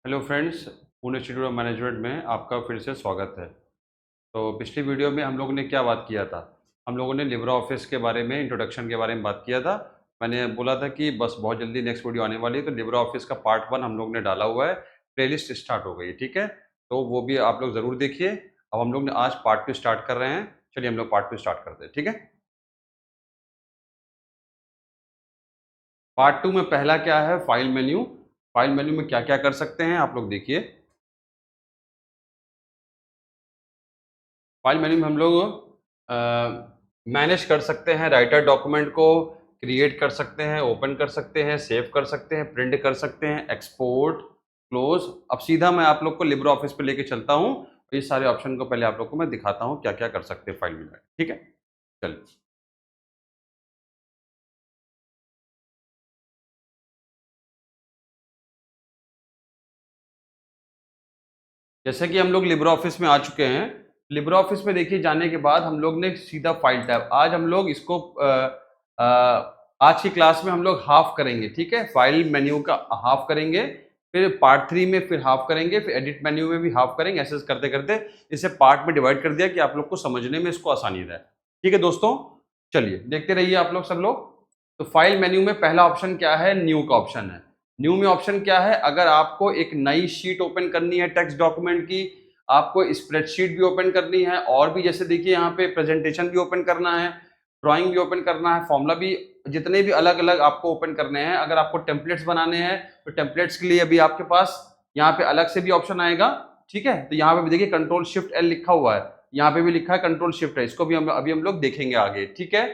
Hello friends, Pune institute of management में आपका फिर से स्वागत है। तो पिछली वीडियो में हम लोगों ने क्या बात किया था? हम लोगों ने लिब्रे ऑफिस के बारे में, इंट्रोडक्शन के बारे में बात किया था। मैंने बोला था कि बस बहुत जल्दी नेक्स्ट वीडियो आने वाली है, तो लिब्रे ऑफिस का पार्ट 1 हम लोग ने डाला हुआ है। प्लेलिस्ट स्टार्ट हो गई है, ठीक है? तो वो भी आप लोग ज़रूर देखिए। अब हम लोग ने आज पार्ट 2 स्टार्ट कर रहे हैं। चलिए हम लोग पार्ट 2 स्टार्ट करते हैं, ठीक है? पार्ट 2 में पहला क्या है? File menu. फाइल मेन्यू में क्या-क्या कर सकते हैं आप लोग देखिए। फाइल मेन्यू में हम लोग मैनेज कर सकते हैं, राइटर डॉक्यूमेंट को क्रिएट कर सकते हैं, ओपन कर सकते हैं, सेव कर सकते हैं, प्रिंट कर सकते हैं, एक्सपोर्ट, क्लोज। अब सीधा मैं आप लोग को लिब्रे ऑफिस पे लेके चलता हूँ। ये सारे ऑप्शन को पहले आप लोग को मैं दिखाता हूँ क्या क्या कर सकते हैं फाइल में, ठीक है? चलिए। जैसे कि हम लोग लिब्रे ऑफिस में आ चुके हैं। लिब्रे ऑफिस में देखिए जाने के बाद हम लोग ने सीधा फाइल टैब, आज हम लोग इसको आज की क्लास में हम लोग हाफ करेंगे, ठीक है? फाइल मेन्यू का हाफ करेंगे, फिर पार्ट 3 में फिर हाफ करेंगे, फिर एडिट मेन्यू में भी हाफ करेंगे। ऐसे करते करते इसे पार्ट में डिवाइड कर दिया कि आप लोग को समझने में इसको आसानी रहे। ठीक है दोस्तों, चलिए देखते रहिए आप लोग सब लोग। तो फाइल मेन्यू में पहला ऑप्शन क्या है? न्यू का ऑप्शन है। न्यू में ऑप्शन क्या है? अगर आपको एक नई शीट ओपन करनी है टेक्स्ट डॉक्यूमेंट की, आपको स्प्रेडशीट भी ओपन करनी है, और भी जैसे देखिए यहाँ पे प्रेजेंटेशन भी ओपन करना है, ड्राइंग भी ओपन करना है, फॉर्मूला भी, जितने भी अलग अलग आपको ओपन करने हैं। अगर आपको टेम्पलेट्स बनाने हैं तो टेम्पलेट्स के लिए अभी आपके पास यहाँ पे अलग से भी ऑप्शन आएगा, ठीक है? तो यहाँ पे भी देखिए कंट्रोल शिफ्ट एल लिखा हुआ है, यहाँ पे भी लिखा है कंट्रोल शिफ्ट है। इसको भी अभी हम लोग देखेंगे आगे, ठीक है?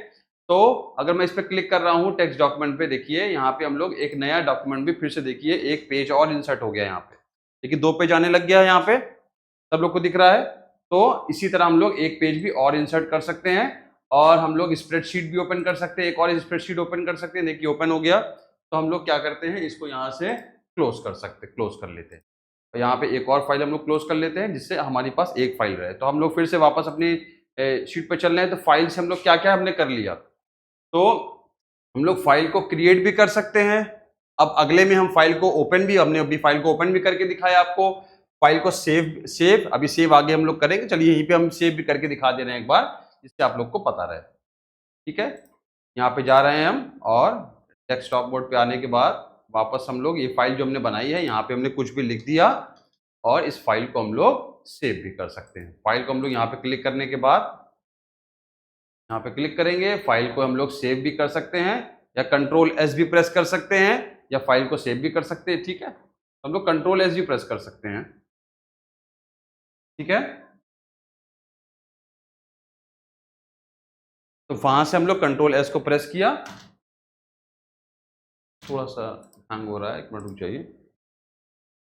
तो अगर मैं इस पर क्लिक कर रहा हूँ टेक्स्ट डॉक्यूमेंट पे, देखिए यहाँ पे हम लोग एक नया डॉक्यूमेंट भी फिर से, देखिए एक पेज और इंसर्ट हो गया यहाँ पे। देखिए 2 पेज आने लग गया है यहाँ पे, सब लोग को दिख रहा है। तो इसी तरह हम लोग एक पेज भी और इंसर्ट कर सकते हैं, और हम लोग स्प्रेडशीट भी ओपन कर सकते हैं, एक और स्प्रेडशीट ओपन कर सकते हैं। देखिए ओपन हो गया। तो हम लोग क्या करते हैं, इसको यहाँ से क्लोज कर सकते, क्लोज कर लेते हैं। तो यहाँ पे एक और फाइल हम लोग क्लोज कर लेते हैं, जिससे हमारे पास एक फाइल रहे। तो हम लोग फिर से वापस अपनी शीट पे चल रहे हैं। तो फाइल से हम लोग क्या क्या हमने कर लिया। तो हम लोग फाइल को क्रिएट भी कर सकते हैं। अब अगले में हम फाइल को ओपन भी, हमने अभी फाइल को ओपन भी करके दिखाया आपको। फाइल को सेव अभी सेव आगे हम लोग करेंगे। चलिए यहीं पे हम सेव भी करके दिखा दे रहे हैं एक बार, जिससे आप लोग को पता रहे, ठीक है? यहाँ पे जा रहे हैं हम, और डेस्कटॉप मोड पे आने के बाद वापस हम लोग ये फाइल जो हमने बनाई है, यहाँ पे हमने कुछ भी लिख दिया, और इस फाइल को हम लोग सेव भी कर सकते हैं। फाइल को हम लोग यहाँ पे क्लिक करने के बाद, यहाँ पे क्लिक करेंगे, फाइल को हम लोग सेव भी कर सकते हैं, या कंट्रोल एस भी प्रेस कर सकते हैं, या फाइल को सेव भी कर सकते हैं, ठीक है? हम लोग कंट्रोल एस भी प्रेस कर सकते हैं, ठीक है? तो वहां से हम लोग कंट्रोल एस को प्रेस किया। थोड़ा सा हैंग हो रहा है, एक मिनट रुक जाइए।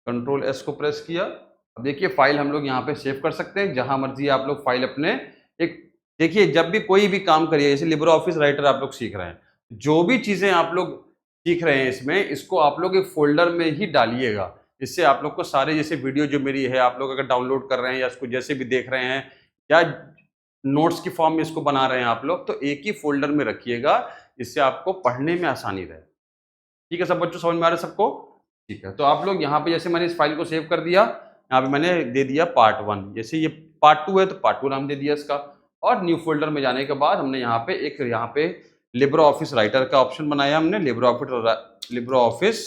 कंट्रोल एस को प्रेस किया। अब देखिए फाइल हम लोग यहाँ पे सेव कर सकते हैं, जहां मर्जी आप लोग फाइल अपने एक, देखिए जब भी कोई भी काम करिए, जैसे लिब्रे ऑफिस राइटर आप लोग सीख रहे हैं, जो भी चीजें आप लोग सीख रहे हैं इसमें, इसको आप लोग एक फोल्डर में ही डालिएगा। इससे आप लोग को सारे, जैसे वीडियो जो मेरी है, आप लोग अगर डाउनलोड कर रहे हैं या इसको जैसे भी देख रहे हैं, या नोट्स की फॉर्म में इसको बना रहे हैं आप लोग, तो एक ही फोल्डर में रखिएगा, इससे आपको पढ़ने में आसानी रहे। ठीक है सब बच्चों, समझ में आ रहा है सबको? ठीक है। तो आप लोग यहाँ पे, जैसे मैंने इस फाइल को सेव कर दिया, यहाँ पे मैंने दे दिया पार्ट 1। जैसे ये पार्ट 2 है तो पार्ट 2 नाम दे दिया इसका। और न्यू फोल्डर में जाने के बाद हमने यहाँ पे एक, यहाँ पे लिब्रे ऑफिस राइटर का ऑप्शन बनाया हमने, लिब्रे ऑफिस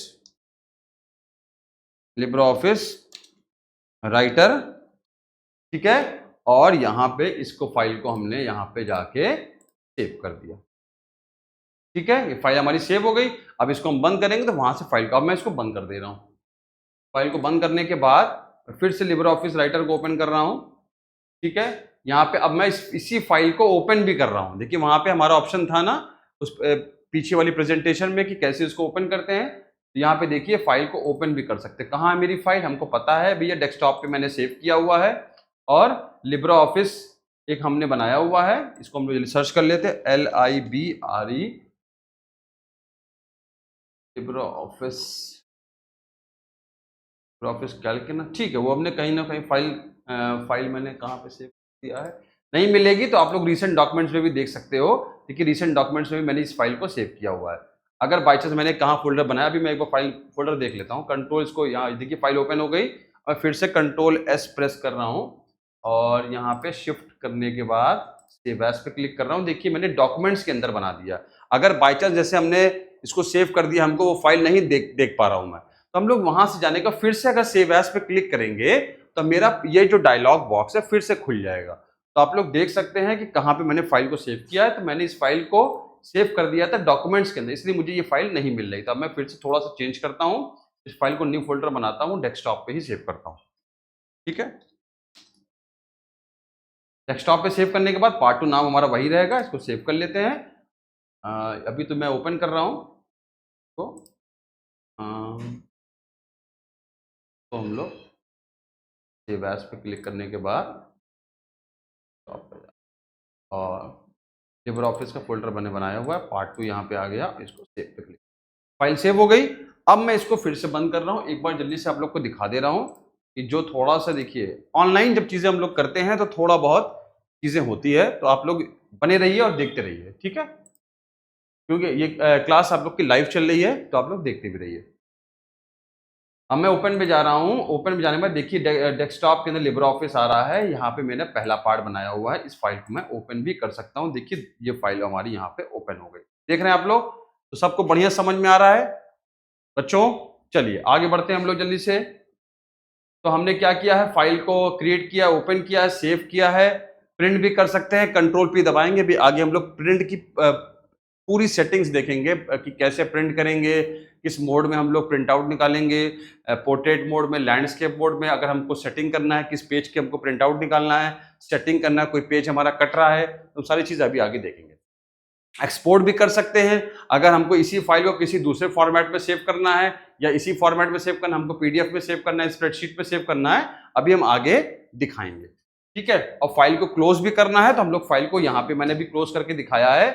राइटर, ठीक है? और यहाँ पे इसको, फाइल को हमने यहाँ पे जाके सेव कर दिया, ठीक है? ये फाइल हमारी सेव हो गई। अब इसको हम बंद करेंगे, तो वहां से फाइल को, अब मैं इसको बंद कर दे रहा हूँ। फाइल को बंद करने के बाद फिर से लिब्रे ऑफिस राइटर को ओपन कर रहा हूँ, ठीक है? यहाँ पे अब मैं इसी फाइल को ओपन भी कर रहा हूँ। देखिए वहां पे हमारा ऑप्शन था ना उस पीछे वाली प्रेजेंटेशन में, कि कैसे इसको ओपन करते हैं। तो यहाँ पे देखिए फाइल को ओपन भी कर सकते हैं। कहाँ है मेरी फाइल, हमको पता है भैया, डेस्कटॉप पे मैंने सेव किया हुआ है, और लिब्रे ऑफिस एक हमने बनाया हुआ है। इसको हम लोग सर्च कर लेते हैं, LIBRE, Libre office, office Calc ना, ठीक है? वो हमने कहीं ना कहीं फाइल मैंने कहाँ पे सेव किया है, नहीं मिलेगी तो आप लोग रीसेंट डॉक्यूमेंट्स में भी देख सकते हो। देखिए रीसेंट डॉक्यूमेंट्स में भी मैंने इस फाइल को सेव किया हुआ है। अगर बाई चांस मैंने कहाँ फोल्डर बनाया, अभी मैं एक बार फाइल फोल्डर देख लेता हूँ। कंट्रोल, इसको यहाँ देखिए फाइल ओपन हो गई, और फिर से कंट्रोल एस प्रेस कर रहा हूँ और यहाँ पे शिफ्ट करने के बाद सेव एज पे क्लिक कर रहा हूँ। देखिए मैंने डॉक्यूमेंट्स के अंदर बना दिया। अगर बाई चांस जैसे हमने इसको सेव कर दिया, हमको वो फाइल नहीं देख पा रहा हूँ मैं, तो हम लोग वहां से जाने का फिर से अगर सेव एज पे क्लिक करेंगे तो मेरा ये जो डायलॉग बॉक्स है फिर से खुल जाएगा। तो आप लोग देख सकते हैं कि कहाँ पे मैंने फाइल को सेव किया है। तो मैंने इस फाइल को सेव कर दिया था डॉक्यूमेंट्स के अंदर, इसलिए मुझे ये फाइल नहीं मिल रही। तो अब मैं फिर से थोड़ा सा चेंज करता हूँ, इस फाइल को न्यू फोल्डर बनाता हूँ, डेस्कटॉप पे ही सेव करता हूँ। ठीक है, डेस्कटॉप पे सेव करने के बाद पार्ट 2 नाम हमारा वही रहेगा, इसको सेव कर लेते हैं। अभी तो मैं ओपन कर रहा हूँ तो हम लोग सेव एज पे क्लिक करने के बाद और लिबर ऑफिस का फोल्डर बनाया हुआ है, पार्ट 2 यहाँ पे आ गया, इसको सेव पे क्लिक, फाइल सेव हो गई। अब मैं इसको फिर से बंद कर रहा हूँ। एक बार जल्दी से आप लोग को दिखा दे रहा हूँ कि जो थोड़ा सा देखिए, ऑनलाइन जब चीज़ें हम लोग करते हैं तो थोड़ा बहुत चीज़ें होती है, तो आप लोग बने रहिए और देखते रहिए, ठीक है, क्योंकि ये क्लास आप लोग की लाइव चल रही है, तो आप लोग देखते भी रहिए। अब मैं ओपन में जा रहा हूँ। ओपन में जाने के बाद देखिए डेस्कटॉप के अंदर लिबर ऑफिस आ रहा है, यहाँ पे मैंने पहला पार्ट बनाया हुआ है। इस फाइल को मैं ओपन भी कर सकता हूँ। देखिए ये फाइल हमारी यहाँ पे ओपन हो गई, देख रहे हैं आप लोग। तो सबको बढ़िया समझ में आ रहा है बच्चों? चलिए आगे बढ़ते हैं हम लोग जल्दी से। तो हमने क्या किया है, फाइल को क्रिएट किया, ओपन किया है, सेव किया है, प्रिंट भी कर सकते हैं। कंट्रोल पी दबाएंगे भी, आगे हम लोग प्रिंट की पूरी सेटिंग्स देखेंगे कि कैसे प्रिंट करेंगे, किस मोड में हम लोग प्रिंट आउट निकालेंगे, पोर्ट्रेट मोड में, लैंडस्केप मोड में, अगर हमको सेटिंग करना है किस पेज के हमको प्रिंट आउट निकालना है, सेटिंग करना है, कोई पेज हमारा कट रहा है, तो सारी चीज़ अभी आगे देखेंगे। एक्सपोर्ट भी कर सकते हैं, अगर हमको इसी फाइल को किसी दूसरे फॉर्मेट में सेव करना है, या इसी फॉर्मेट में सेव करना, हमको पीडीएफ में सेव करना है, स्प्रेडशीट में सेव करना है, अभी हम आगे दिखाएंगे। ठीक है, और फाइल को क्लोज भी करना है, तो हम लोग फाइल को यहाँ पे मैंने भी क्लोज करके दिखाया है।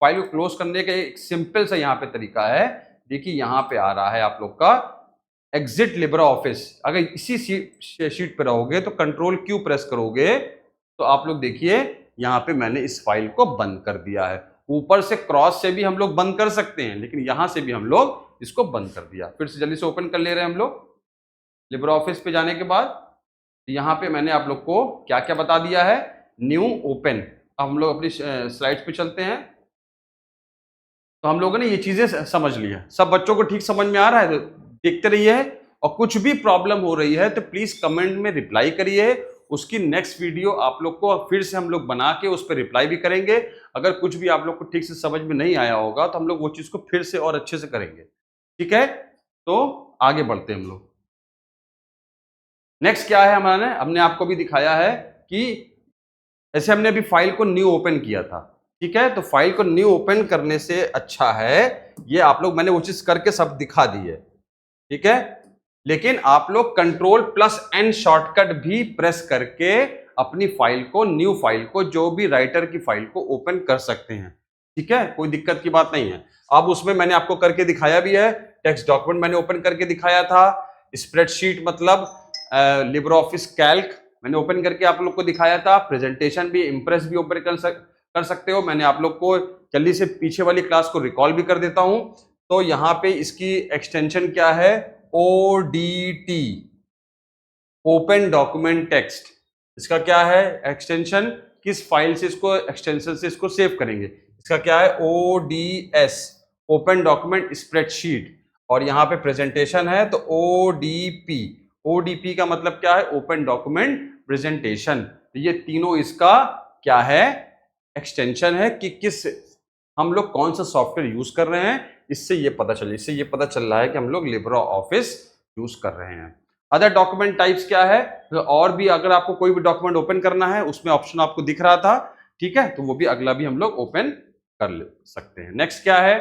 फाइल को क्लोज करने का एक सिंपल सा यहाँ पे तरीका है। देखिए यहाँ पे आ रहा है आप लोग का एग्जिट लिबर ऑफिस। अगर इसी शीट पे रहोगे तो कंट्रोल क्यू प्रेस करोगे तो आप लोग देखिए यहाँ पे मैंने इस फाइल को बंद कर दिया है। ऊपर से क्रॉस से भी हम लोग बंद कर सकते हैं, लेकिन यहां से भी हम लोग इसको बंद कर दिया। फिर से जल्दी से ओपन कर ले रहे हैं हम लोग। लिबर ऑफिस पे जाने के बाद यहाँ पे मैंने आप लोग को क्या क्या बता दिया है, न्यू ओपन। अब हम लोग अपनी स्लाइड्स पे चलते हैं। तो हम लोगों ने ये चीजें समझ ली है, सब बच्चों को ठीक समझ में आ रहा है? तो देखते रहिए, और कुछ भी प्रॉब्लम हो रही है तो प्लीज कमेंट में रिप्लाई करिए। उसकी नेक्स्ट वीडियो आप लोग को फिर से हम लोग बना के उस पर रिप्लाई भी करेंगे। अगर कुछ भी आप लोग को ठीक से समझ में नहीं आया होगा तो हम लोग वो चीज को फिर से और अच्छे से करेंगे। ठीक है, तो आगे बढ़ते हैं हम लोग। नेक्स्ट क्या है, हमने आपको भी दिखाया है कि ऐसे हमने अभी फाइल को न्यू ओपन किया था। ठीक है, तो फाइल को न्यू ओपन करने से अच्छा है ये आप लोग, मैंने वो चीज करके सब दिखा दी है। ठीक है, लेकिन आप लोग कंट्रोल प्लस एन शॉर्टकट भी प्रेस करके अपनी फाइल को, न्यू फाइल को, जो भी राइटर की फाइल को ओपन कर सकते हैं। ठीक है, कोई दिक्कत की बात नहीं है। अब उसमें मैंने आपको करके दिखाया भी है। टेक्स्ट डॉक्यूमेंट मैंने ओपन करके दिखाया था, स्प्रेडशीट मतलब लिबर ऑफिस कैल्क मैंने ओपन करके आप लोग को दिखाया था, प्रेजेंटेशन भी, इंप्रेस भी ओपन कर सकते हो। मैंने आप लोग को जल्दी से पीछे वाली क्लास को रिकॉल भी कर देता हूं। तो यहाँ पे इसकी एक्सटेंशन क्या है, ODT, ओपन डॉक्यूमेंट टेक्स्ट। इसका क्या है एक्सटेंशन, किस फाइल से इसको एक्सटेंशन से इसको सेव करेंगे, इसका क्या है ODS, ओपन डॉक्यूमेंट स्प्रेडशीट। और यहाँ पे प्रेजेंटेशन है तो ODP का मतलब क्या है, ओपन डॉक्यूमेंट प्रेजेंटेशन। तो ये तीनों इसका क्या है, एक्सटेंशन है कि किस हम लोग कौन सा सॉफ्टवेयर यूज कर रहे हैं। इससे ये पता चल रहा है कि हम लोग लिब्रा ऑफिस यूज कर रहे हैं। अदर डॉक्यूमेंट टाइप्स क्या है, तो और भी अगर आपको कोई भी डॉक्यूमेंट ओपन करना है, उसमें ऑप्शन आपको दिख रहा था। ठीक है, तो वो भी अगला भी हम लोग ओपन कर ले सकते हैं। नेक्स्ट क्या है,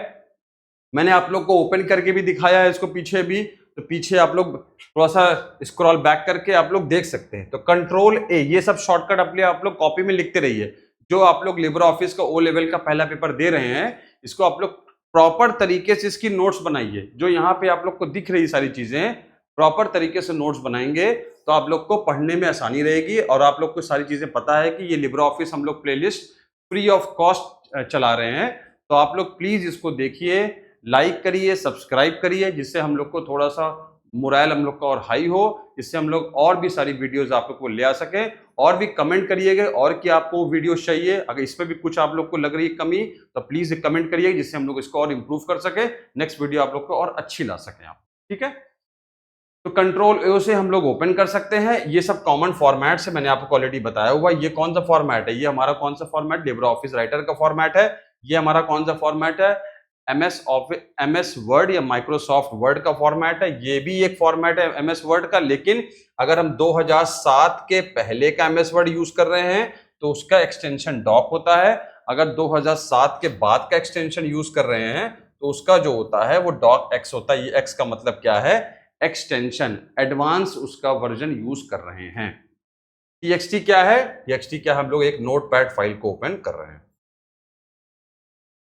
मैंने आप लोग को ओपन करके भी दिखाया है इसको पीछे भी, तो पीछे आप लोग थोड़ा सा स्क्रॉल बैक करके आप लोग देख सकते हैं। तो कंट्रोल A, ये सब शॉर्टकट अपने आप लोग कॉपी में लिखते रहिए। जो आप लोग लिब्रा ऑफिस का O लेवल का पहला पेपर दे रहे हैं, इसको आप लोग प्रॉपर तरीके से इसकी नोट्स बनाइए। जो यहाँ पे आप लोग को दिख रही सारी चीजें, प्रॉपर तरीके से नोट्स बनाएंगे तो आप लोग को पढ़ने में आसानी रहेगी। और आप लोग को सारी चीजें पता है कि ये लिब्रा ऑफिस हम लोग प्लेलिस्ट फ्री ऑफ कॉस्ट चला रहे हैं, तो आप लोग प्लीज इसको देखिए, लाइक करिए, सब्सक्राइब करिए, जिससे हम लोग को थोड़ा सा मोरल हम लोग का और हाई हो, जिससे हम लोग और भी सारी वीडियोस आप लोग को ले आ सके। और भी कमेंट करिएगा और क्या आपको वीडियो चाहिए, अगर इस पे भी कुछ आप लोग को लग रही है कमी तो प्लीज कमेंट करिए, जिससे हम लोग इसको और इम्प्रूव कर सके, नेक्स्ट वीडियो आप लोग को और अच्छी ला सके आप। ठीक है, तो कंट्रोल ए से हम लोग ओपन कर सकते हैं। ये सब कॉमन फॉर्मेट से मैंने आपको ऑलरेडी बताया हुआ। ये कौन सा फॉर्मेट है, ये हमारा कौन सा फॉर्मेट, लिब्रे ऑफिस राइटर का फॉर्मेट है। ये हमारा कौन सा फॉर्मेट है, एमएस वर्ड या माइक्रोसॉफ्ट वर्ड का फॉर्मेट है। ये भी एक फॉर्मेट है एमएस वर्ड का, लेकिन अगर हम 2007 के पहले का एमएस वर्ड यूज कर रहे हैं तो उसका एक्सटेंशन डॉक होता है। अगर 2007 के बाद का एक्सटेंशन यूज कर रहे हैं तो उसका जो होता है वो डॉक एक्स होता है। ये एक्स का मतलब क्या है, एक्सटेंशन, एडवांस उसका वर्जन यूज कर रहे हैं। टीएक्सटी क्या है, टीएक्सटी क्या है, हम लोग एक नोटपैड फाइल को ओपन कर रहे हैं।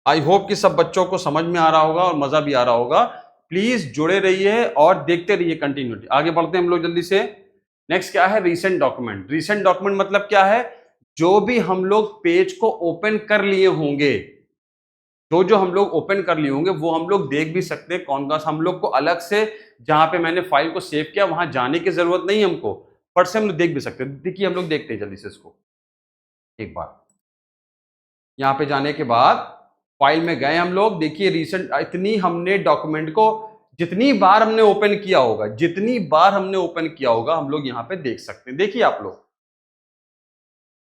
आई होप कि सब बच्चों को समझ में आ रहा होगा और मजा भी आ रहा होगा। प्लीज जुड़े रहिए और देखते रहिए कंटिन्यूटी। आगे बढ़ते हैं हम लोग जल्दी से। नेक्स्ट क्या है, रीसेंट डॉक्यूमेंट। रीसेंट डॉक्यूमेंट मतलब क्या है, जो भी हम लोग पेज को ओपन कर लिए होंगे, जो हम लोग ओपन कर लिए होंगे वो हम लोग देख भी सकते हैं। कौन सा हम लोग को अलग से जहां पे मैंने फाइल को सेव किया वहां जाने की जरूरत नहीं, हमको फट से हम लोग देख भी सकते हैं। देखिए हम लोग देखते हैं जल्दी से इसको एक बार। यहां पे जाने के बाद फाइल में गए हम लोग, देखिए रिसेंट, इतनी हमने डॉक्यूमेंट को जितनी बार हमने ओपन किया होगा, जितनी बार हमने ओपन किया होगा हम लोग यहाँ पे देख सकते हैं। देखिए आप लोग,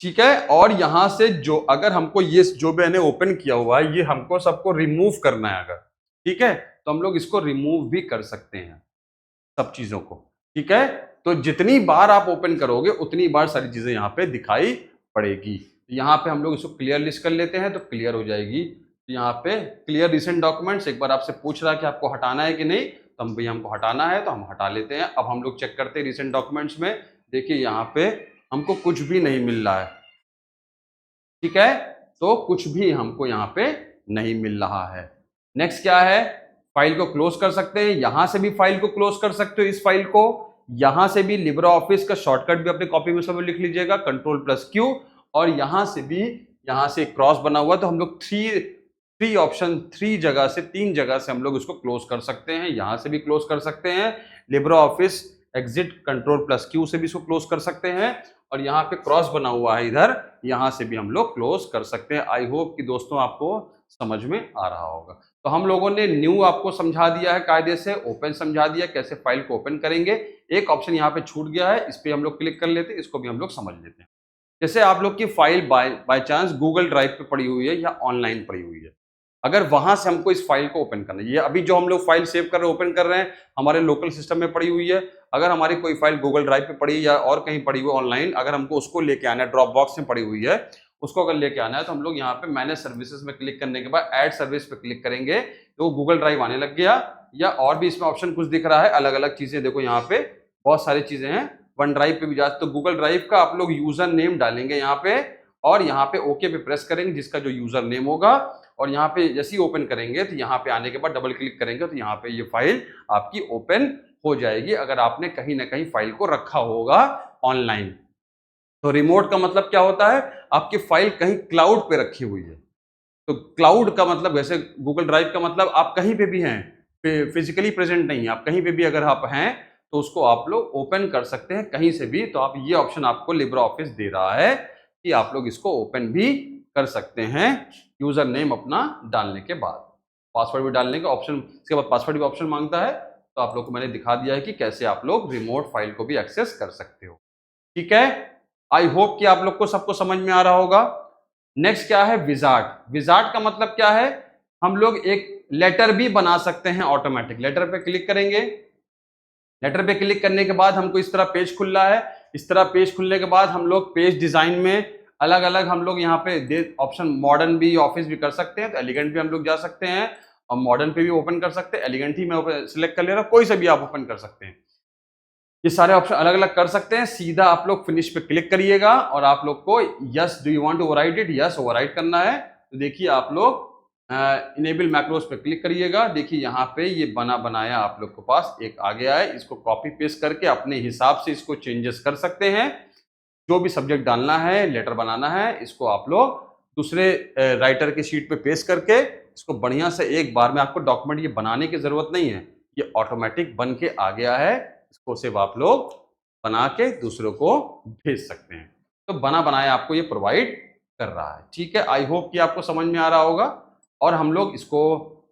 ठीक है। और यहां से जो अगर हमको ये जो मैंने ओपन किया हुआ है ये हमको सबको रिमूव करना है अगर, ठीक है, तो हम लोग इसको रिमूव भी कर सकते हैं सब चीजों को। ठीक है, तो जितनी बार आप ओपन करोगे उतनी बार सारी चीजें यहाँ पे दिखाई पड़ेगी। यहाँ पे हम लोग इसको क्लियर लिस्ट कर लेते हैं तो क्लियर हो जाएगी। यहाँ पे क्लियर रिसेंट डॉक्यूमेंट्स, एक बार आपसे पूछ रहा है कि आपको हटाना है कि नहीं, तो हम भैया हमको हटाना है तो हम हटा लेते हैं। अब हम लोग चेक करते हैं रिसेंट डॉक्यूमेंट्स में, देखिए यहाँ पे हमको कुछ भी नहीं मिल रहा है। ठीक है, तो कुछ भी हमको यहाँ पे नहीं मिल रहा है। नेक्स्ट क्या है, फाइल को क्लोज कर सकते हैं। यहां से भी फाइल को क्लोज कर सकते हो, इस फाइल को यहां से भी लिब्रे ऑफिस का शॉर्टकट भी अपने कॉपी में सब लिख लीजिएगा, Ctrl+Q। और यहां से भी, यहां से क्रॉस बना हुआ तो हम लोग थ्री ऑप्शन, तीन जगह से हम लोग इसको क्लोज कर सकते हैं। यहां से भी क्लोज कर सकते हैं, लिब्रे ऑफिस एग्जिट Ctrl+Q से भी इसको क्लोज कर सकते हैं। और यहाँ पे क्रॉस बना हुआ है इधर, यहां से भी हम लोग क्लोज कर सकते हैं। आई होप कि दोस्तों आपको समझ में आ रहा होगा। तो हम लोगों ने न्यू आपको समझा दिया है कायदे से, ओपन समझा दिया कैसे फाइल को ओपन करेंगे। एक ऑप्शन यहाँ पे छूट गया है, इस पे हम लोग क्लिक कर लेते हैं, इसको भी हम लोग समझ लेते हैं। जैसे आप लोग की file by chance Google drive पे पड़ी हुई है या ऑनलाइन पड़ी हुई है, अगर वहां से हमको इस फाइल को ओपन करना है, ये अभी जो हम लोग फाइल सेव कर रहे हैं, ओपन कर रहे हैं, हमारे लोकल सिस्टम में पड़ी हुई है। अगर हमारी कोई फाइल गूगल ड्राइव पे पड़ी या और कहीं पड़ी हुई ऑनलाइन, अगर हमको उसको लेके आना है, ड्रॉप बॉक्स में पड़ी हुई है, उसको अगर लेके आना है तो हम लोग यहाँ पे मैनेज सर्विसेज में क्लिक करने के बाद ऐड सर्विस पे क्लिक करेंगे तो गूगल ड्राइव आने लग गया। या और भी इसमें ऑप्शन कुछ दिख रहा है, अलग अलग चीजें, देखो यहाँ पे बहुत सारी चीजें हैं। वन ड्राइव पे भी जाते तो गूगल ड्राइव का आप लोग यूजर नेम डालेंगे यहाँ पे, और यहाँ पे ओके पे प्रेस करेंगे जिसका जो यूजर नेम होगा। और यहाँ पे जैसे ही ओपन करेंगे तो यहाँ पे आने के बाद डबल क्लिक करेंगे तो यहाँ पे ये फाइल आपकी ओपन हो जाएगी, अगर आपने कहीं ना कहीं फाइल को रखा होगा ऑनलाइन। तो रिमोट का मतलब क्या होता है, आपकी फाइल कहीं क्लाउड पे रखी हुई है। तो क्लाउड का मतलब, वैसे गूगल ड्राइव का मतलब आप कहीं पे भी हैं, फिजिकली प्रेजेंट नहीं है, आप कहीं पे भी अगर आप हैं तो उसको आप लोग ओपन कर सकते हैं कहीं से भी। तो आप ये ऑप्शन आपको लिब्रे ऑफिस दे रहा है कि आप लोग इसको ओपन भी कर सकते हैं यूजर नेम अपना डालने के बाद, पासवर्ड भी डालने का ऑप्शन, इसके बाद पासवर्ड भी ऑप्शन मांगता है। तो आप लोग को मैंने दिखा दिया है कि कैसे आप लोग रिमोट फाइल को भी एक्सेस कर सकते हो। ठीक है, आई होप कि आप लोग को सबको समझ में आ रहा होगा। नेक्स्ट क्या है, विजार्ड। विजार्ड का मतलब क्या है, हम लोग एक लेटर भी बना सकते हैं ऑटोमेटिक। लेटर पे क्लिक करेंगे, लेटर पे क्लिक करने के बाद हमको इस तरह पेज खुल रहा है। इस तरह पेज खुलने के बाद हम लोग पेज डिजाइन में अलग अलग हम लोग यहाँ पे ऑप्शन, मॉडर्न भी, ऑफिस भी कर सकते हैं, तो एलिगेंट भी हम लोग जा सकते हैं और मॉडर्न पे भी ओपन कर सकते हैं। एलिगेंट ही मैं सिलेक्ट कर ले रहा हूँ, कोई से भी आप ओपन कर सकते हैं। ये सारे ऑप्शन अलग अलग कर सकते हैं। सीधा आप लोग फिनिश पे क्लिक करिएगा और आप लोग को yes, do you want to overwrite it, yes overwrite करना है। तो देखिए आप लोग इनेबल मैक्रोस पे क्लिक करिएगा, देखिए यहाँ पे ये बना बनाया आप लोग के पास एक आ गया है। इसको कॉपी पेस्ट करके अपने हिसाब से इसको चेंजेस कर सकते हैं। जो भी सब्जेक्ट डालना है, लेटर बनाना है, इसको आप लोग दूसरे राइटर के शीट पे पेस्ट करके इसको बढ़िया से एक बार में, आपको डॉक्यूमेंट ये बनाने की जरूरत नहीं है, ये ऑटोमेटिक बन के आ गया है। इसको सिर्फ आप लोग बना के दूसरों को भेज सकते हैं। तो बना बनाया आपको ये प्रोवाइड कर रहा है। ठीक है, आई होप कि आपको समझ में आ रहा होगा। और हम लोग इसको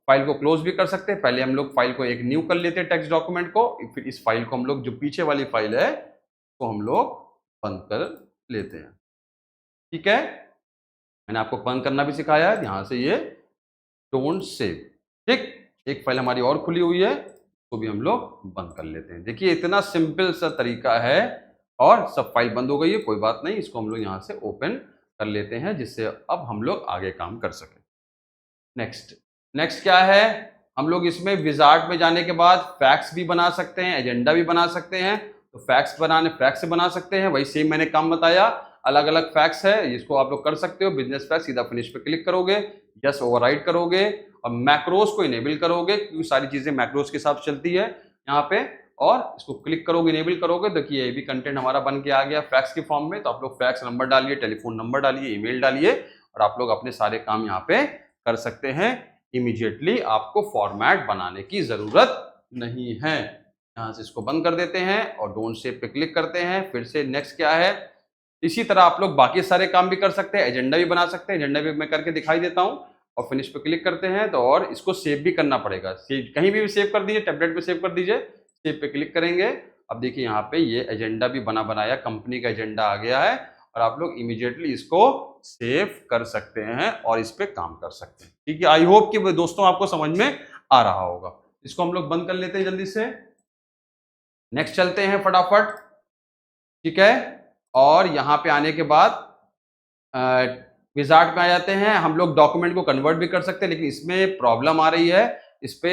फाइल को क्लोज भी कर सकते हैं। पहले हम लोग फाइल को एक न्यू कर लेते हैं टेक्स्ट डॉक्यूमेंट को, फिर इस फाइल को हम लोग, जो पीछे वाली फाइल है, तो हम लोग बंद कर लेते हैं। ठीक है, मैंने आपको बंद करना भी सिखाया है, यहाँ से ये डोंट सेव। ठीक, एक फाइल हमारी और खुली हुई है, तो भी हम लोग बंद कर लेते हैं। देखिए इतना सिंपल सा तरीका है, और सब फाइल बंद हो गई है, कोई बात नहीं, इसको हम लोग यहाँ से ओपन कर लेते हैं, जिससे अब हम लोग आगे काम कर सकें। नेक्स्ट क्या है, हम लोग इसमें विजार्ड में जाने के बाद फैक्ट्स भी बना सकते हैं, एजेंडा भी बना सकते हैं। तो फैक्ट्स से बना सकते हैं, वही सेम मैंने काम बताया, अलग अलग फैक्ट्स है, इसको आप लोग कर सकते हो। बिजनेस फैक्ट, सीधा फिनिश पे क्लिक करोगे, यस ओवरराइट करोगे, और मैक्रोस को इनेबल करोगे, क्योंकि सारी चीजें मैक्रोस के हिसाब से चलती है यहाँ पे, और इसको क्लिक करोगे, इनेबल करोगे, देखिए ये भी कंटेंट हमारा बन के आ गया फैक्ट्स के फॉर्म में। तो आप लोग फैक्ट्स नंबर डालिए, टेलीफोन नंबर डालिए, ईमेल डालिए, और आप लोग अपने सारे काम यहाँ पे कर सकते हैं इमीडिएटली। आपको फॉर्मेट बनाने की जरूरत नहीं है। यहाँ से इसको बंद कर देते हैं और डोंट सेव पे क्लिक करते हैं। फिर से नेक्स्ट क्या है, इसी तरह आप लोग बाकी सारे काम भी कर सकते हैं, एजेंडा भी बना सकते हैं। एजेंडा भी मैं करके दिखाई देता हूँ, और फिनिश पे क्लिक करते हैं। तो और इसको सेव भी करना पड़ेगा, सेव कहीं भी सेव कर दीजिए, टैबलेट पे सेव कर दीजिए, सेव पे क्लिक करेंगे। अब देखिए यहाँ पे ये एजेंडा भी बना बनाया कंपनी का एजेंडा आ गया है, और आप लोग इमीडिएटली इसको सेव कर सकते हैं और इस पे काम कर सकते हैं। ठीक है, आई होप कि दोस्तों आपको समझ में आ रहा होगा। इसको हम लोग बंद कर लेते हैं जल्दी से। नेक्स्ट चलते हैं फटाफट। ठीक है, और यहाँ पे आने के बाद विजार्ड में आ जाते हैं। हम लोग डॉक्यूमेंट को कन्वर्ट भी कर सकते हैं, लेकिन इसमें प्रॉब्लम आ रही है, इस पे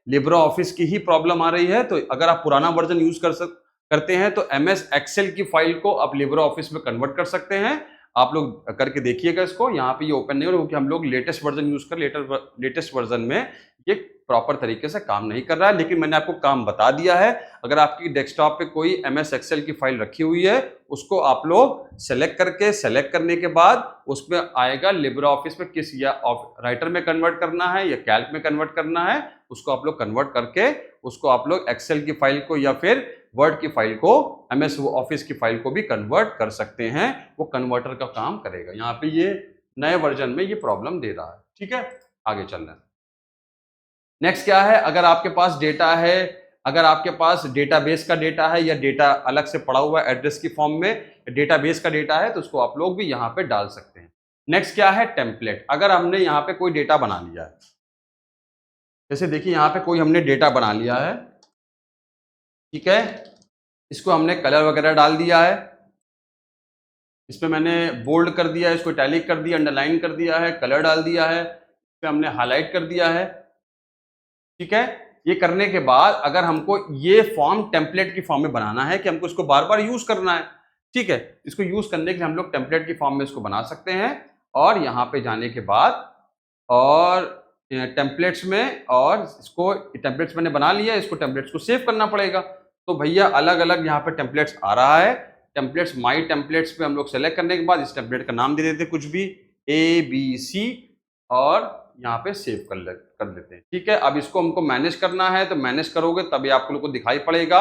लिब्रो ऑफिस की ही प्रॉब्लम आ रही है। तो अगर आप पुराना वर्जन यूज करते हैं तो एमएस एक्सेल की फाइल को आप लिब्रो ऑफिस में कन्वर्ट कर सकते हैं। आप लोग करके देखिएगा इसको, यहाँ पे ये ओपन नहीं हो रहा क्योंकि हम लोग लेटेस्ट वर्जन यूज कर, लेटेस्ट वर्जन में ये प्रॉपर तरीके से काम नहीं कर रहा है। लेकिन मैंने आपको काम बता दिया है। अगर आपकी डेस्कटॉप पे कोई एमएस एक्सेल की फाइल रखी हुई है, उसको आप लोग सेलेक्ट करने के बाद उसमें आएगा लिब्रो ऑफिस में किस, या राइटर में कन्वर्ट करना है या कैल्क में कन्वर्ट करना है, उसको आप लोग कन्वर्ट करके उसको आप लोग एक्सेल की फाइल को या फिर वर्ड की फाइल को एमएस ऑफिस की फाइल को भी कन्वर्ट कर सकते हैं। वो कन्वर्टर का काम करेगा। यहाँ पे ये नए वर्जन में ये प्रॉब्लम दे रहा है। ठीक है, आगे चलना है। नेक्स्ट क्या है, अगर आपके पास डेटा है, अगर आपके पास डेटाबेस का डेटा है या डेटा अलग से पड़ा हुआ है एड्रेस की फॉर्म में, डेटाबेस का डेटा है, तो उसको आप लोग भी यहाँ पे डाल सकते हैं। नेक्स्ट क्या है, टेम्पलेट। अगर हमने यहाँ पे कोई डेटा बना लिया है, जैसे देखिए यहाँ पे कोई हमने डेटा बना लिया है, ठीक है, इसको हमने कलर वगैरह डाल दिया है, इसमें मैंने बोल्ड कर दिया है, इसको इटैलिक कर दिया, अंडरलाइन कर दिया है, कलर डाल दिया है, इस पे हमने हाईलाइट कर दिया है। ठीक है, ये करने के बाद अगर हमको ये फॉर्म टेम्पलेट की फॉर्म में बनाना है कि हमको इसको बार बार यूज करना है, ठीक है, इसको यूज करने के लिए हम लोग टेम्पलेट की फॉर्म में इसको बना सकते हैं। और यहाँ पे जाने के बाद और टेम्पलेट्स में, और इसको टेम्पलेट्स मैंने बना लिया, इसको टेम्पलेट्स को सेव करना पड़ेगा। तो भैया अलग अलग यहाँ पे टेम्पलेट्स आ रहा है, टेम्पलेट्स माई टेम्पलेट्स पे हम लोग सेलेक्ट करने के बाद इस टेम्पलेट का नाम दे देते हैं कुछ भी, ABC, और यहाँ पे सेव कर लेते हैं। ठीक है, अब इसको हमको मैनेज करना है, तो मैनेज करोगे तभी आप लोग को दिखाई पड़ेगा।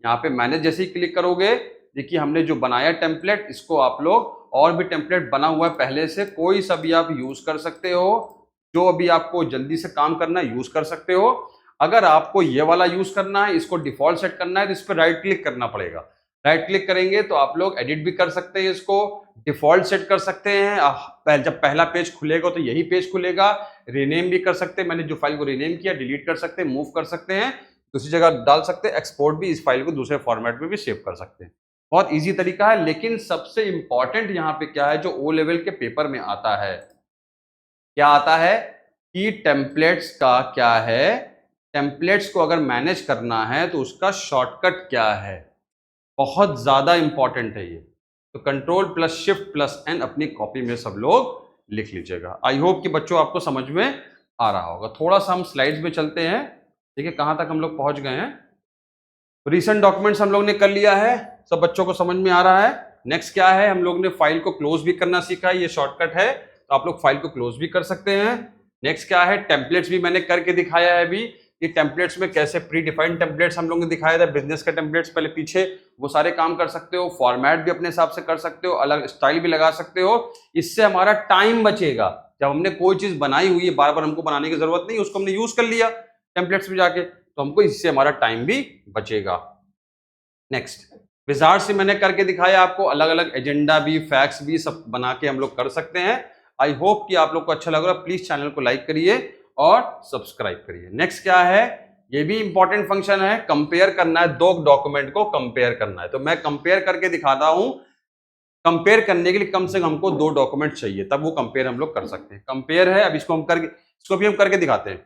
यहाँ पे मैनेज जैसे ही क्लिक करोगे, देखिए हमने जो बनाया टेम्पलेट, इसको आप लोग, और भी टेम्पलेट बना हुआ है पहले से, कोई सा भी आप यूज कर सकते हो, जो अभी आपको जल्दी से काम करना है यूज कर सकते हो। अगर आपको ये वाला यूज करना है, इसको डिफॉल्ट सेट करना है, तो इस पर राइट क्लिक करना पड़ेगा। राइट क्लिक करेंगे तो आप लोग एडिट भी कर सकते हैं, इसको डिफॉल्ट सेट कर सकते हैं। जब पहला पेज खुलेगा तो यही पेज खुलेगा। रीनेम भी कर सकते हैं, मैंने जो फाइल को रीनेम किया डिलीट कर सकते हैं, मूव कर सकते हैं, दूसरी जगह डाल सकते हैं, एक्सपोर्ट भी, इस फाइल को दूसरे फॉर्मेट में भी सेव कर सकते हैं। बहुत ईजी तरीका है। लेकिन सबसे इंपॉर्टेंट यहाँ पे क्या है, जो ओ लेवल के पेपर में आता है, क्या आता है कि टेम्पलेट्स का क्या है, टेम्पलेट्स को अगर मैनेज करना है तो उसका शॉर्टकट क्या है, बहुत ज्यादा इंपॉर्टेंट है ये। तो Ctrl+Shift+N अपनी कॉपी में सब लोग लिख लीजिएगा। आई होप कि बच्चों आपको समझ में आ रहा होगा। थोड़ा सा हम स्लाइड्स में चलते हैं, देखिए कहां तक हम लोग पहुंच गए हैं। रीसेंट डॉक्यूमेंट्स हम लोग ने कर लिया है, सब बच्चों को समझ में आ रहा है। नेक्स्ट क्या है, हम लोग ने फाइल को क्लोज भी करना सीखा है, ये शॉर्टकट है, तो आप लोग फाइल को क्लोज भी कर सकते हैं। नेक्स्ट क्या है, टेम्पलेट्स भी मैंने करके दिखाया है अभी कि टेम्पलेट्स में कैसे प्री डिफाइंड टेम्पलेट्स हम लोगों ने दिखाया था, बिजनेस का टेम्पलेट्स पहले पीछे, वो सारे काम कर सकते हो, फॉर्मेट भी अपने हिसाब से कर सकते हो, अलग स्टाइल भी लगा सकते हो। इससे हमारा टाइम बचेगा। जब हमने कोई चीज बनाई हुई है, बार बार हमको बनाने की जरूरत नहीं, उसको हमने यूज कर लिया टेम्पलेट्स में जाके, तो हमको इससे हमारा टाइम भी बचेगा। नेक्स्ट, विजार्ड से मैंने करके दिखाया आपको, अलग अलग एजेंडा भी, फैक्ट्स भी सब बना के हम लोग कर सकते हैं। आई होप कि आप लोग को अच्छा लग रहा है। प्लीज चैनल को लाइक करिए और सब्सक्राइब करिए। नेक्स्ट क्या है, ये भी इंपॉर्टेंट फंक्शन है, कंपेयर करना है, दो डॉक्यूमेंट को कंपेयर करना है। तो मैं कंपेयर करके दिखाता हूं। कंपेयर करने के लिए कम से कम हमको दो डॉक्यूमेंट चाहिए, तब वो कंपेयर हम लोग कर सकते हैं। कंपेयर है, अब इसको भी हम करके दिखाते हैं।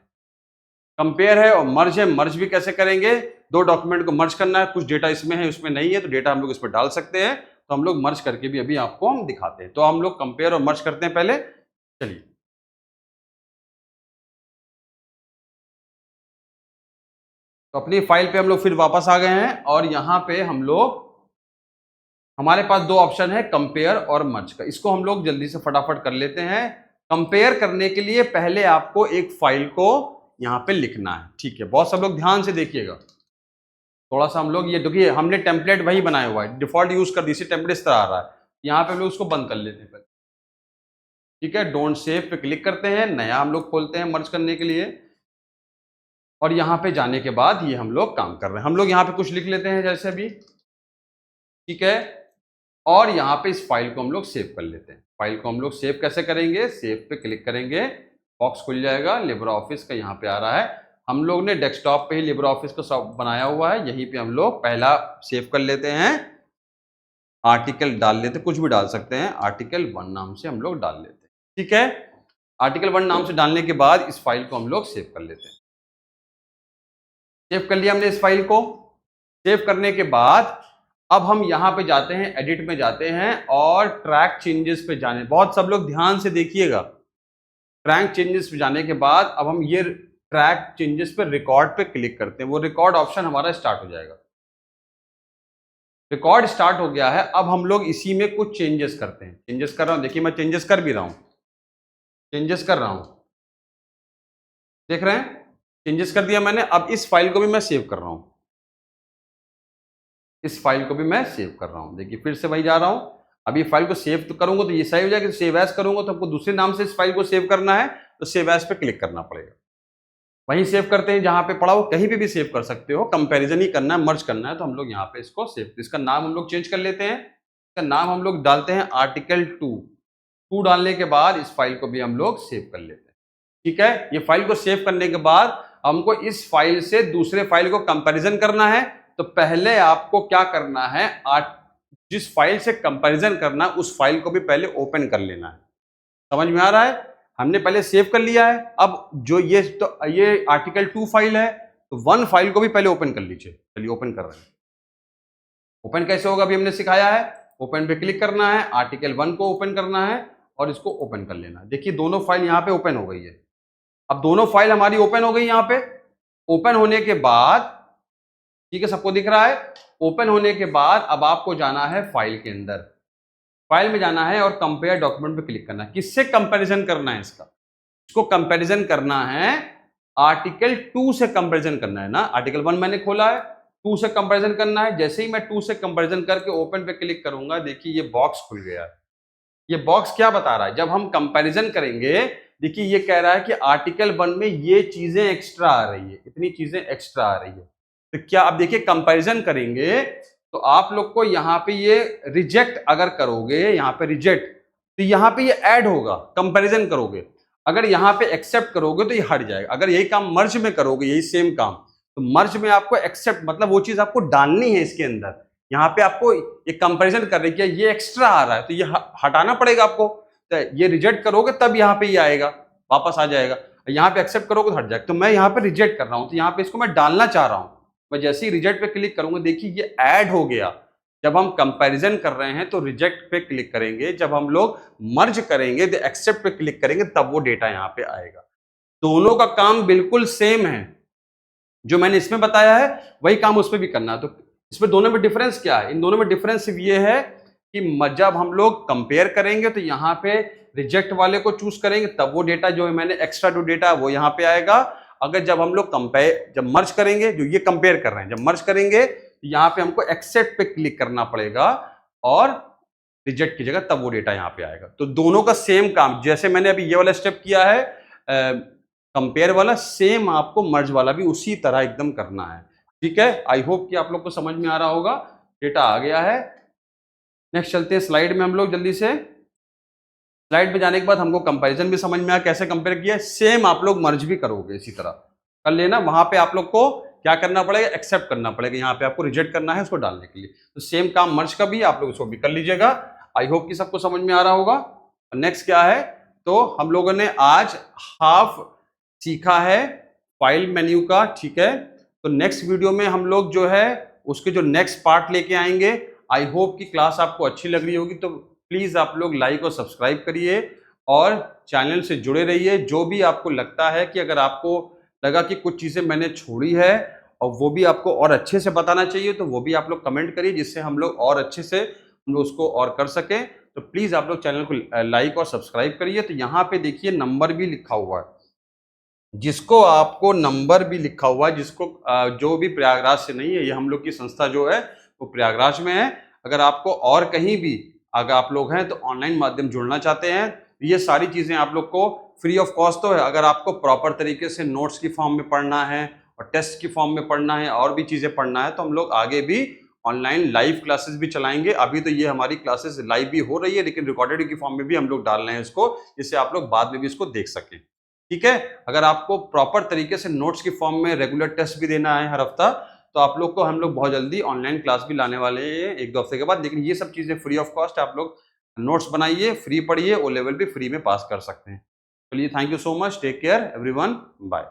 कंपेयर है और मर्ज है, मर्ज भी कैसे करेंगे, दो डॉक्यूमेंट को मर्ज करना है, कुछ डेटा इसमें है उसमें नहीं है, तो डेटा हम लोग इसमें डाल सकते हैं, तो हम लोग मर्ज करके भी अभी आपको हम दिखाते हैं। तो हम लोग कंपेयर और मर्ज करते हैं पहले, चलिए। तो अपनी फाइल पे हम लोग फिर वापस आ गए हैं और यहाँ पे हम लोग, हमारे पास दो ऑप्शन है, कंपेयर और मर्ज का। इसको हम लोग जल्दी से फटाफट कर लेते हैं। कंपेयर करने के लिए पहले आपको एक फाइल को यहाँ पे लिखना है, ठीक है। बहुत सब लोग ध्यान से देखिएगा, थोड़ा सा हम लोग, ये देखिए हमने टेम्पलेट वही बनाया हुआ है, डिफॉल्ट यूज कर दी, टेम्पलेट इस तरह आ रहा है। यहाँ पे हम लोग उसको बंद कर लेते हैं पहले, ठीक है। डोंट सेव पे क्लिक करते हैं, नया हम लोग खोलते हैं मर्ज करने के लिए, और यहाँ पे जाने के बाद ये हम लोग काम कर रहे हैं। हम लोग यहाँ पे कुछ लिख लेते हैं जैसे अभी, ठीक है। और यहाँ पे इस फाइल को हम लोग सेव कर लेते हैं। फाइल को हम लोग सेव कैसे करेंगे, सेव पे क्लिक करेंगे, बॉक्स खुल जाएगा, लिब्रे ऑफिस का यहाँ पे आ रहा है। हम लोग ने डेस्कटॉप पे ही लिब्रे ऑफिस का बनाया हुआ है, यहीं पे हम लोग पहला सेव कर लेते हैं, आर्टिकल डाल लेते, कुछ भी डाल सकते हैं, आर्टिकल 1 नाम से हम लोग डाल लेते हैं, ठीक है। आर्टिकल 1 नाम से डालने के बाद इस फाइल को हम लोग सेव कर लेते हैं। सेव कर लिया हमने इस फाइल को। सेव करने के बाद अब हम यहाँ पे जाते हैं, एडिट में जाते हैं और ट्रैक चेंजेस पे जाने, बहुत सब लोग ध्यान से देखिएगा। ट्रैक चेंजेस पे जाने के बाद अब हम ये ट्रैक चेंजेस पे रिकॉर्ड पे क्लिक करते हैं, वो रिकॉर्ड ऑप्शन हमारा स्टार्ट हो जाएगा। रिकॉर्ड स्टार्ट हो गया है, अब हम लोग इसी में कुछ चेंजेस करते हैं। चेंजेस कर रहा हूं, देखिए मैं चेंजेस कर भी रहा हूं, चेंजेस कर रहा हूं, देख रहे हैं, चेंजेस कर दिया मैंने। अब इस फाइल को भी मैं सेव कर रहा हूं, इस फाइल को भी मैं सेव कर रहा हूं। देखिए फिर से वही जा रहा हूं, अब ये फाइल को सेव तो करूंगा तो ये सेव हो जाएगा, सेव एज करूंगा तो आपको दूसरे नाम से इस फाइल को सेव करना है, तो सेव एज पे क्लिक करना पड़ेगा। वहीं सेव करते हैं जहां पे पड़ा हो, कहीं पे भी सेव कर सकते हो, कंपैरिजन ही करना है, मर्ज करना है, तो हम लोग यहाँ पे इसको सेव, इसका नाम हम लोग चेंज कर लेते हैं। इसका नाम हम लोग डालते हैं आर्टिकल 2 डालने के बाद इस फाइल को भी हम लोग सेव कर लेते हैं, ठीक है। ये फाइल को सेव करने के बाद हमको इस फाइल से दूसरे फाइल को कंपैरिजन करना है, तो पहले आपको क्या करना है, जिस फाइल से कंपैरिजन करना है उस फाइल को भी पहले ओपन कर लेना है। समझ में आ रहा है, हमने पहले सेव कर लिया है, अब जो ये आर्टिकल 2 फाइल है, तो 1 फाइल को भी पहले ओपन कर लीजिए। चलिए ओपन कर रहे हैं। ओपन कैसे होगा अभी हमने सिखाया है, ओपन पे क्लिक करना है, आर्टिकल 1 को ओपन करना है और इसको ओपन कर लेना है। देखिए दोनों फाइल यहाँ पे ओपन हो गई है। अब दोनों फाइल हमारी ओपन हो गई यहाँ पे। ओपन होने के बाद, ठीक है, सबको दिख रहा है। ओपन होने के बाद अब आपको जाना है फाइल के अंदर, फाइल में जाना है और कंपेयर डॉक्यूमेंट पे क्लिक करना है। किससे कंपैरिजन करना है इसको कंपैरिजन करना है, आर्टिकल 2 से कंपैरिजन करना है ना। आर्टिकल 1 मैंने खोला है, 2 से कंपैरिजन करना है। जैसे ही मैं 2 से कंपैरिजन करके ओपन पे क्लिक करूंगा, देखिए ये बॉक्स खुल गया है। ये बॉक्स क्या बता रहा है, जब हम कंपैरिजन करेंगे, देखिए ये कह रहा है कि आर्टिकल 1 में ये चीजें एक्स्ट्रा आ रही है, इतनी चीजें एक्स्ट्रा आ रही है। तो क्या आप देखिए कंपैरिजन करेंगे तो आप लोग को यहाँ पे ये रिजेक्ट अगर करोगे, यहाँ पे रिजेक्ट, तो यहाँ पे ये ऐड होगा, कंपैरिजन करोगे। अगर यहाँ पे एक्सेप्ट करोगे तो ये हट जाएगा। अगर यही काम मर्ज में करोगे, यही सेम काम, तो मर्ज में आपको एक्सेप्ट मतलब वो चीज आपको डालनी है इसके अंदर। यहाँ पे आपको ये कंपैरिजन कर रही है, ये एक्स्ट्रा आ रहा है तो ये हटाना पड़ेगा आपको। तो ये रिजेक्ट करोगे तब यहाँ पे ये आएगा, वापस आ जाएगा। यहाँ पे एक्सेप्ट करोगे तो हट जाएगा। तो मैं यहाँ पे रिजेक्ट कर रहा हूँ, तो यहाँ पे इसको मैं डालना चाह रहा हूँ। मैं जैसे ही रिजेक्ट पे क्लिक करूंगा, देखिए ये ऐड हो गया। जब हम कंपैरिजन कर रहे हैं तो रिजेक्ट पे क्लिक करेंगे, जब हम लोग मर्ज करेंगे तो एक्सेप्ट पे क्लिक करेंगे, तब वो डेटा यहाँ पे आएगा। दोनों का काम बिल्कुल सेम है, जो मैंने इसमें बताया है वही काम उसमें भी करना है। तो इसमें दोनों में डिफरेंस क्या है, इन दोनों में डिफरेंस सिर्फ ये है कि जब हम लोग कंपेयर करेंगे तो यहाँ पे रिजेक्ट वाले को चूज करेंगे तब वो डेटा जो है मैंने एक्स्ट्रा जो डेटा है वो यहाँ पे आएगा। अगर जब हम लोग कंपेयर जब मर्ज करेंगे, जो ये कंपेयर कर रहे हैं, जब मर्ज करेंगे तो यहाँ पे हमको एक्सेप्ट पे क्लिक करना पड़ेगा और रिजेक्ट की जगह तब वो डेटा यहाँ पे आएगा। तो दोनों का सेम काम, जैसे मैंने अभी ये वाला स्टेप किया है कंपेयर वाला, सेम आपको मर्ज वाला भी उसी तरह एकदम करना है। ठीक है, आई होप कि आप लोग को समझ में आ रहा होगा। डेटा आ गया है। नेक्स्ट चलते हैं स्लाइड में हम लोग जल्दी से। स्लाइड पे जाने के बाद हमको कंपैरिजन भी समझ में आया कैसे कंपेयर किया। सेम आप लोग मर्ज भी करोगे, इसी तरह कर लेना। वहां पे आप लोग को क्या करना पड़ेगा, एक्सेप्ट करना पड़ेगा। यहाँ पे आपको रिजेक्ट करना है उसको डालने के लिए। तो सेम काम मर्ज का भी आप लोग उसको भी कर लीजिएगा। आई होप कि सबको समझ में आ रहा होगा। नेक्स्ट क्या है, तो हम लोगों ने आज हाफ सीखा है फाइल मेन्यू का। ठीक है, तो नेक्स्ट वीडियो में हम लोग जो है उसके जो नेक्स्ट पार्ट लेके आएंगे। आई होप कि क्लास आपको अच्छी लग रही होगी। तो प्लीज आप लोग लाइक और सब्सक्राइब करिए और चैनल से जुड़े रहिए। जो भी आपको लगता है कि अगर आपको लगा कि कुछ चीजें मैंने छोड़ी है और वो भी आपको और अच्छे से बताना चाहिए, तो वो भी आप लोग कमेंट करिए, जिससे हम लोग और अच्छे से हम लोग उसको और कर सकें। तो प्लीज आप लोग चैनल को लाइक और सब्सक्राइब करिए। तो यहाँ पे देखिए नंबर भी लिखा हुआ है, जिसको आपको नंबर भी लिखा हुआ है, जिसको जो भी प्रयागराज से नहीं है, ये हम लोग की संस्था जो है वो प्रयागराज में है। अगर आपको और कहीं भी अगर आप लोग हैं तो ऑनलाइन माध्यम जुड़ना चाहते हैं, ये सारी चीजें आप लोग को फ्री ऑफ कॉस्ट तो है। अगर आपको प्रॉपर तरीके से नोट्स की फॉर्म में पढ़ना है और टेस्ट की फॉर्म में पढ़ना है और भी चीजें पढ़ना है, तो हम लोग आगे भी ऑनलाइन लाइव क्लासेस भी चलाएंगे। अभी तो ये हमारी क्लासेस लाइव भी हो रही है, लेकिन रिकॉर्डेड की फॉर्म में भी हम लोग डाल रहे हैं इसको, जिससे आप लोग बाद में भी इसको देख सकें। ठीक है, अगर आपको प्रॉपर तरीके से नोट्स की फॉर्म में रेगुलर टेस्ट भी देना है हर हफ्ता, तो आप लोग को हम लोग बहुत जल्दी ऑनलाइन क्लास भी लाने वाले हैं 1-2 हफ्ते के बाद। लेकिन ये सब चीजें फ्री ऑफ कॉस्ट, आप लोग नोट्स बनाइए, फ्री पढ़िए, ओ लेवल भी फ्री में पास कर सकते हैं। चलिए, thank you so much, take care everyone, bye.